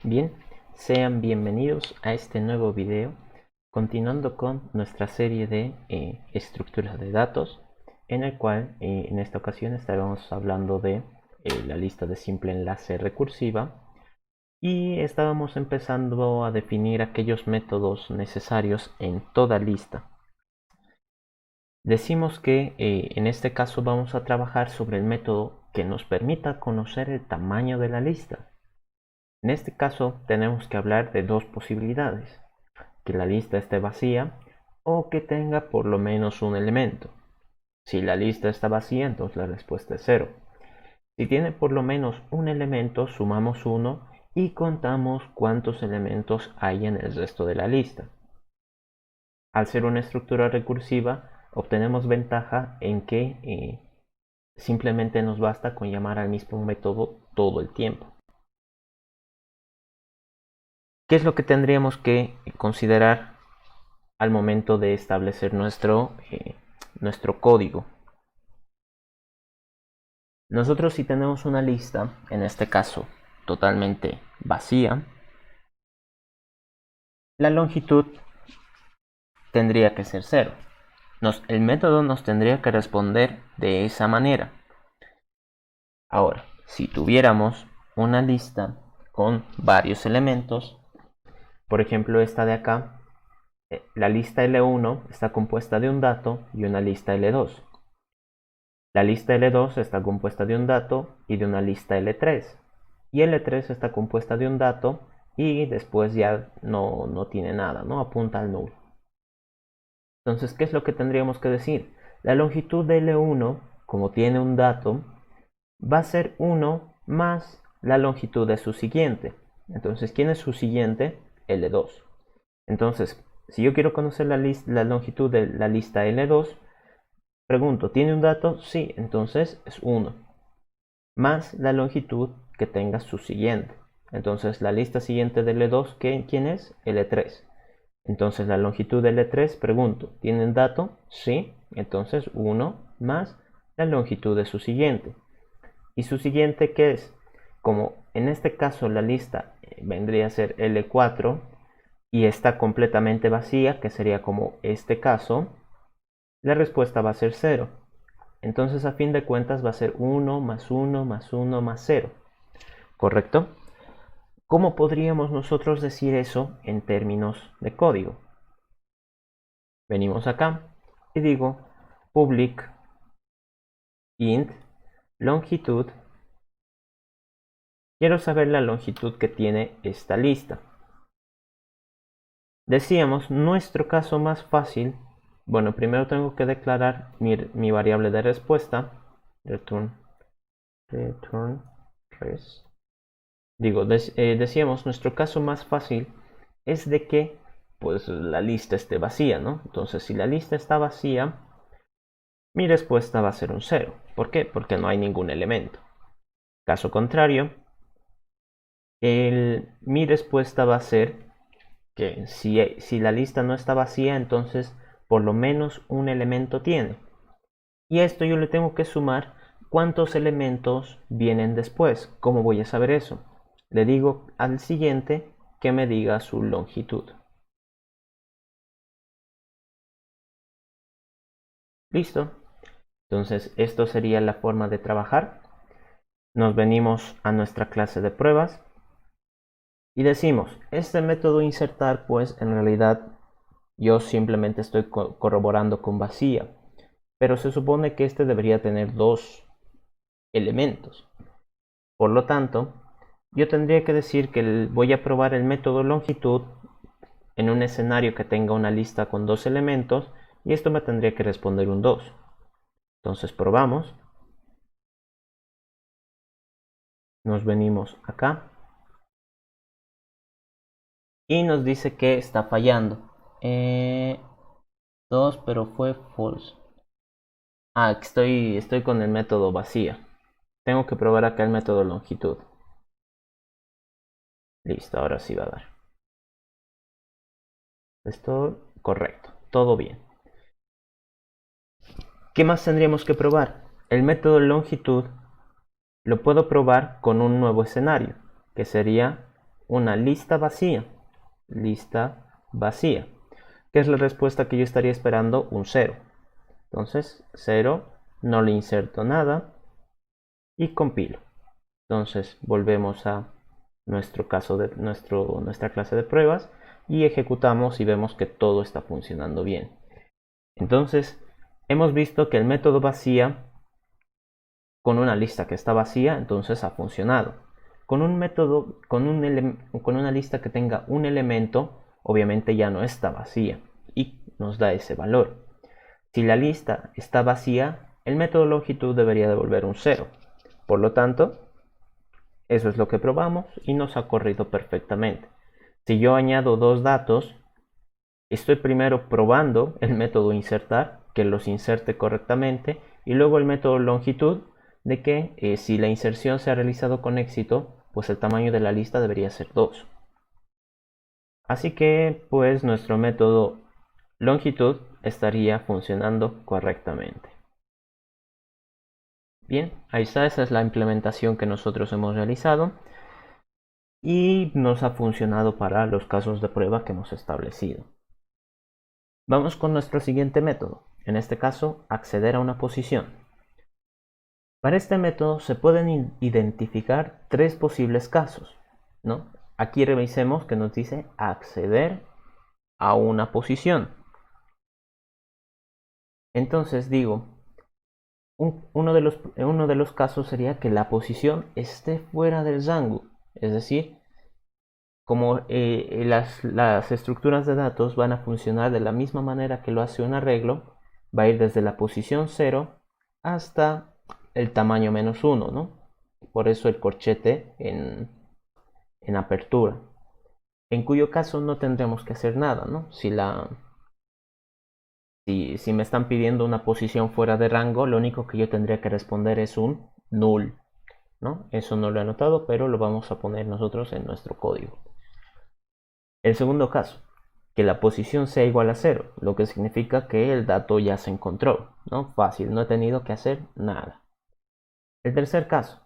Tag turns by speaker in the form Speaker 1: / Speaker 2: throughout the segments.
Speaker 1: Bien, sean bienvenidos a este nuevo video, continuando con nuestra serie de estructuras de datos, en el cual en esta ocasión estaremos hablando de la lista de simple enlace recursiva y estábamos empezando a definir aquellos métodos necesarios en toda lista. Decimos que en este caso vamos a trabajar sobre el método que nos permita conocer el tamaño de la lista. En este caso tenemos que hablar de dos posibilidades: que la lista esté vacía o que tenga por lo menos un elemento. Si la lista está vacía, entonces la respuesta es 0. Si tiene por lo menos un elemento, sumamos 1 y contamos cuántos elementos hay en el resto de la lista. Al ser una estructura recursiva, obtenemos ventaja en que simplemente nos basta con llamar al mismo método todo el tiempo. ¿Qué es lo que tendríamos que considerar al momento de establecer nuestro código? Nosotros, si tenemos una lista, en este caso totalmente vacía, la longitud tendría que ser 0. El método nos tendría que responder de esa manera. Ahora, si tuviéramos una lista con varios elementos, por ejemplo esta de acá, la lista L1 está compuesta de un dato y una lista L2. La lista L2 está compuesta de un dato y de una lista L3. Y L3 está compuesta de un dato y después ya no tiene nada, ¿no? Apunta al null. Entonces, ¿qué es lo que tendríamos que decir? La longitud de L1, como tiene un dato, va a ser 1 más la longitud de su siguiente. Entonces, ¿quién es su siguiente? L2. Entonces, si yo quiero conocer la longitud de la lista L2, pregunto, ¿tiene un dato? Sí, entonces es 1 más la longitud que tenga su siguiente. Entonces la lista siguiente de L2, ¿quién es? L3. Entonces la longitud de L3, pregunto, ¿tiene un dato? Sí, entonces 1 más la longitud de su siguiente. ¿Y su siguiente qué es? Como en este caso la lista vendría a ser L4 y está completamente vacía, que sería como este caso, la respuesta va a ser 0. Entonces a fin de cuentas va a ser 1 más 1 más 1 más 0. ¿Correcto? ¿Cómo podríamos nosotros decir eso en términos de código? Venimos acá y digo public int longitud. Quiero saber la longitud que tiene esta lista. Decíamos, nuestro caso más fácil, bueno, primero tengo que declarar mi variable de respuesta, return res. Decíamos, nuestro caso más fácil es de que pues la lista esté vacía, ¿no? Entonces, si la lista está vacía, mi respuesta va a ser un 0. ¿Por qué? Porque no hay ningún elemento. Caso contrario, mi respuesta va a ser que si la lista no está vacía, entonces por lo menos un elemento tiene. Y a esto yo le tengo que sumar cuántos elementos vienen después. ¿Cómo voy a saber eso? Le digo al siguiente que me diga su longitud. Listo. Entonces esto sería la forma de trabajar. Nos venimos a nuestra clase de pruebas y decimos, este método insertar, pues en realidad yo simplemente estoy corroborando con vacía, pero se supone que este debería tener dos elementos. Por lo tanto, yo tendría que decir que voy a probar el método longitud en un escenario que tenga una lista con dos elementos y esto me tendría que responder un 2. Entonces probamos. Nos venimos acá y nos dice que está fallando. 2, pero fue false. Estoy con el método vacío. Tengo que probar acá el método longitud. Listo, ahora sí va a dar. Esto correcto, todo bien. ¿Qué más tendríamos que probar? El método longitud lo puedo probar con un nuevo escenario, que sería una lista vacía. Lista vacía. ¿Qué es la respuesta que yo estaría esperando? Un 0. Entonces, 0, no le inserto nada y compilo. Entonces, volvemos a nuestro caso de nuestra clase de pruebas y ejecutamos y vemos que todo está funcionando bien. Entonces, hemos visto que el método vacía con una lista que está vacía, entonces ha funcionado. Con un método, con una lista que tenga un elemento, obviamente ya no está vacía y nos da ese valor. Si la lista está vacía, el método longitud debería devolver un 0. Por lo tanto, eso es lo que probamos y nos ha corrido perfectamente. Si yo añado dos datos, estoy primero probando el método insertar, que los inserte correctamente, y luego el método longitud, de que si la inserción se ha realizado con éxito, pues el tamaño de la lista debería ser 2. Así que pues nuestro método longitud estaría funcionando correctamente. Bien, ahí está, esa es la implementación que nosotros hemos realizado y nos ha funcionado para los casos de prueba que hemos establecido. Vamos con nuestro siguiente método, en este caso acceder a una posición. Para este método se pueden identificar tres posibles casos, ¿no? Aquí revisemos que nos dice acceder a una posición. Entonces digo, uno de los casos sería que la posición esté fuera del rango, es decir, como las estructuras de datos van a funcionar de la misma manera que lo hace un arreglo, va a ir desde la posición 0 hasta el tamaño -1, ¿no? Por eso el corchete en apertura. En cuyo caso no tendremos que hacer nada, ¿no? Si me están pidiendo una posición fuera de rango, lo único que yo tendría que responder es un null, ¿no? Eso no lo he anotado, pero lo vamos a poner nosotros en nuestro código. El segundo caso, que la posición sea igual a 0, lo que significa que el dato ya se encontró, ¿no? Fácil, no he tenido que hacer nada. El tercer caso,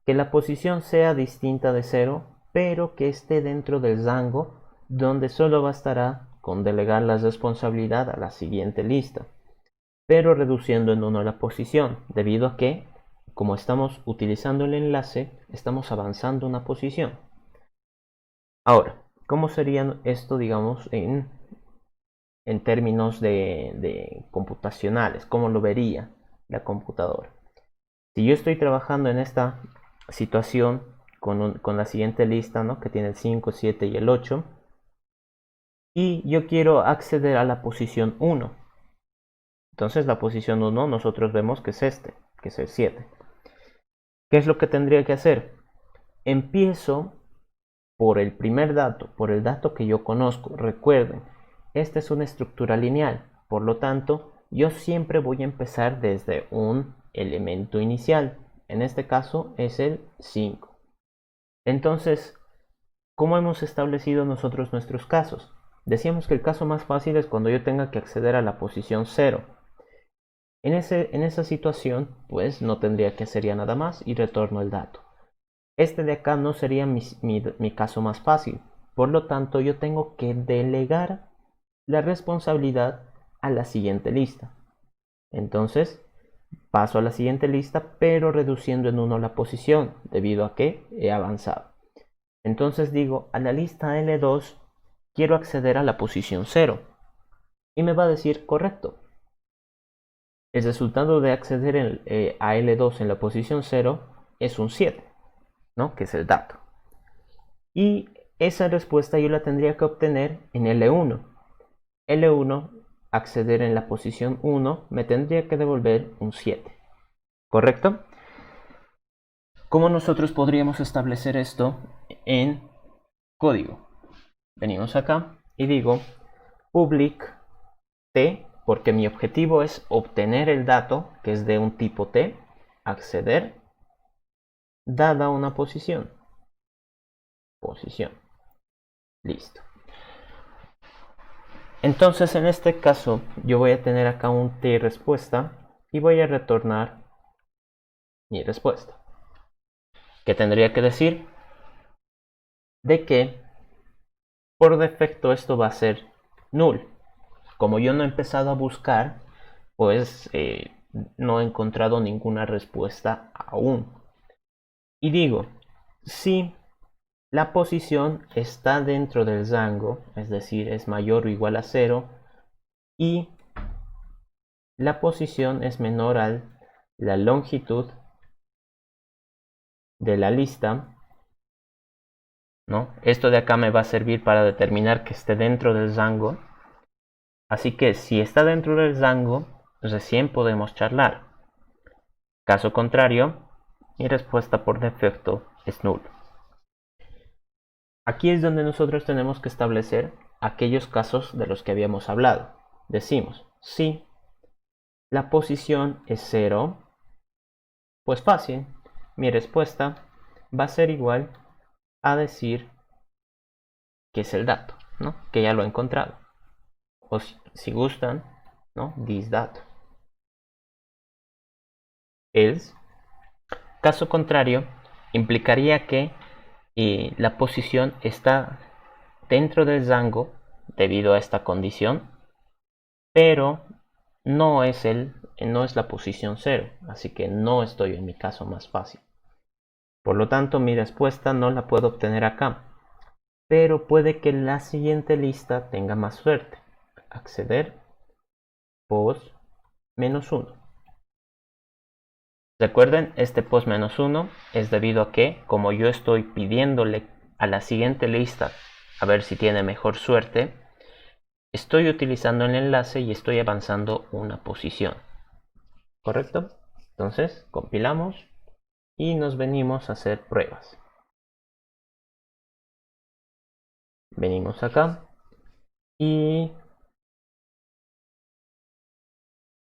Speaker 1: que la posición sea distinta de 0, pero que esté dentro del rango donde solo bastará con delegar la responsabilidad a la siguiente lista, pero reduciendo en 1 la posición, debido a que, como estamos utilizando el enlace, estamos avanzando una posición. Ahora, ¿cómo sería esto, digamos, en términos de computacionales? ¿Cómo lo vería la computadora? Si yo estoy trabajando en esta situación con la siguiente lista, ¿no? Que tiene el 5, 7 y el 8, y yo quiero acceder a la posición 1. Entonces la posición 1 nosotros vemos que es que es el 7. ¿Qué es lo que tendría que hacer? Empiezo por el primer dato, por el dato que yo conozco. Recuerden, esta es una estructura lineal, por lo tanto, yo siempre voy a empezar desde un elemento inicial. En este caso es el 5. Entonces, ¿cómo hemos establecido nosotros nuestros casos? Decíamos que el caso más fácil es cuando yo tenga que acceder a la posición 0. En esa situación, pues no tendría que hacer ya nada más y retorno el dato. Este de acá no sería mi caso más fácil. Por lo tanto, yo tengo que delegar la responsabilidad a la siguiente lista. Entonces, paso a la siguiente lista, pero reduciendo en 1 la posición, debido a que he avanzado. Entonces digo, a la lista L2 quiero acceder a la posición 0. Y me va a decir correcto. El resultado de acceder a L2 en la posición 0 es un 7, ¿no? Que es el dato. Y esa respuesta yo la tendría que obtener en L1. L1, acceder en la posición 1, me tendría que devolver un 7. ¿Correcto? ¿Cómo nosotros podríamos establecer esto en código? Venimos acá y digo public t, porque mi objetivo es obtener el dato, que es de un tipo t, acceder, dada una posición. Listo. Entonces en este caso yo voy a tener acá un t respuesta y voy a retornar mi respuesta. ¿Qué tendría que decir? de que por defecto esto va a ser null. Como yo no he empezado a buscar, pues no he encontrado ninguna respuesta aún. Y digo, si la posición está dentro del rango, es decir, es mayor o igual a 0, y la posición es menor a la longitud de la lista, ¿no? Esto de acá me va a servir para determinar que esté dentro del rango. Así que si está dentro del rango, recién podemos charlar. Caso contrario, mi respuesta por defecto es nulo. Aquí es donde nosotros tenemos que establecer aquellos casos de los que habíamos hablado. Decimos, si la posición es 0, pues fácil, mi respuesta va a ser igual a decir que es el dato, ¿no? Que ya lo he encontrado. O si gustan, ¿no? This dato. Else. Caso contrario, implicaría que la posición está dentro del rango debido a esta condición, pero no es la posición 0, así que no estoy en mi caso más fácil. Por lo tanto, mi respuesta no la puedo obtener acá, pero puede que la siguiente lista tenga más suerte. Acceder post -1. Recuerden, este post -1 es debido a que, como yo estoy pidiéndole a la siguiente lista a ver si tiene mejor suerte, estoy utilizando el enlace y estoy avanzando una posición. ¿Correcto? Entonces, compilamos y nos venimos a hacer pruebas. Venimos acá y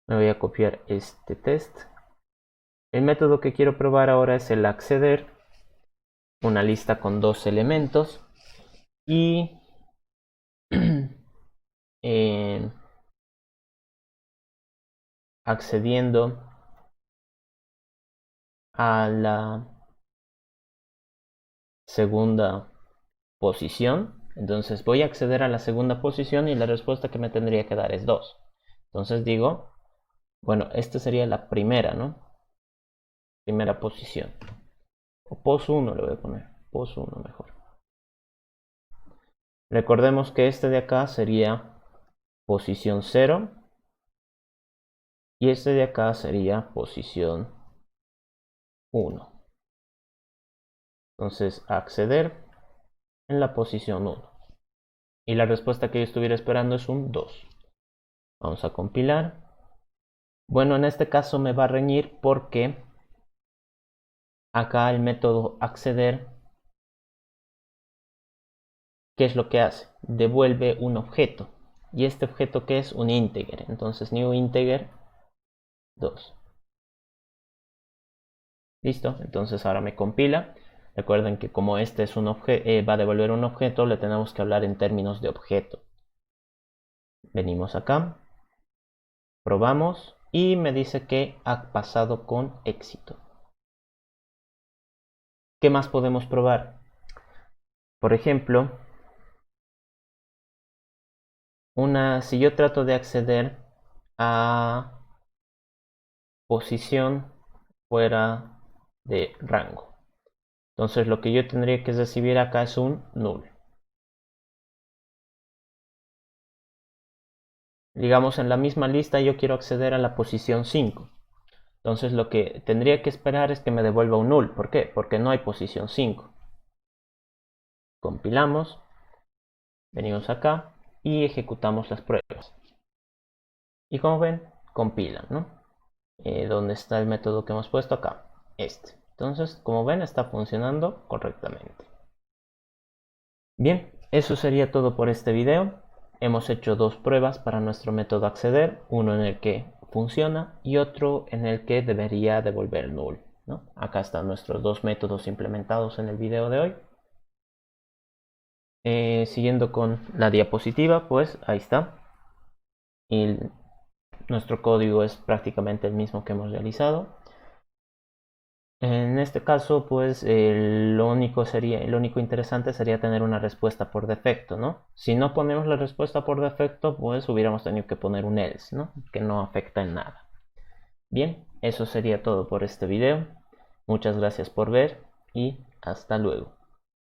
Speaker 1: me voy a copiar este test. El método que quiero probar ahora es el acceder, una lista con 2 elementos y accediendo a la segunda posición. Entonces voy a acceder a la segunda posición y la respuesta que me tendría que dar es 2. Entonces digo, bueno, esta sería la primera, ¿no? Primera posición. O pos 1 le voy a poner. Pos 1 mejor. Recordemos que este de acá sería posición 0. Y este de acá sería posición 1. Entonces acceder en la posición 1. Y la respuesta que yo estuviera esperando es un 2. Vamos a compilar. Bueno, en este caso me va a reñir porque acá el método acceder, ¿qué es lo que hace? Devuelve un objeto. ¿Y este objeto qué es? Un integer. Entonces new integer 2. Listo, entonces ahora me compila. Recuerden que como este es un va a devolver un objeto, le tenemos que hablar en términos de objeto. Venimos acá, probamos y me dice que ha pasado con éxito. ¿Qué más podemos probar? Por ejemplo, si yo trato de acceder a posición fuera de rango, entonces lo que yo tendría que recibir acá es un null. Digamos, en la misma lista yo quiero acceder a la posición 5. Entonces lo que tendría que esperar es que me devuelva un null. ¿Por qué? Porque no hay posición 5. Compilamos, venimos acá y ejecutamos las pruebas. Y como ven, compilan, ¿no? ¿Dónde está el método que hemos puesto acá? Este. Entonces, como ven, está funcionando correctamente. Bien, eso sería todo por este video. Hemos hecho 2 pruebas para nuestro método acceder, uno en el que funciona y otro en el que debería devolver null, ¿no? Acá están nuestros 2 métodos implementados en el video de hoy. Siguiendo con la diapositiva, pues ahí está. Y nuestro código es prácticamente el mismo que hemos realizado. En este caso, pues lo único interesante sería tener una respuesta por defecto, ¿no? Si no ponemos la respuesta por defecto, pues hubiéramos tenido que poner un else, ¿no? Que no afecta en nada. Bien, eso sería todo por este video. Muchas gracias por ver y hasta luego.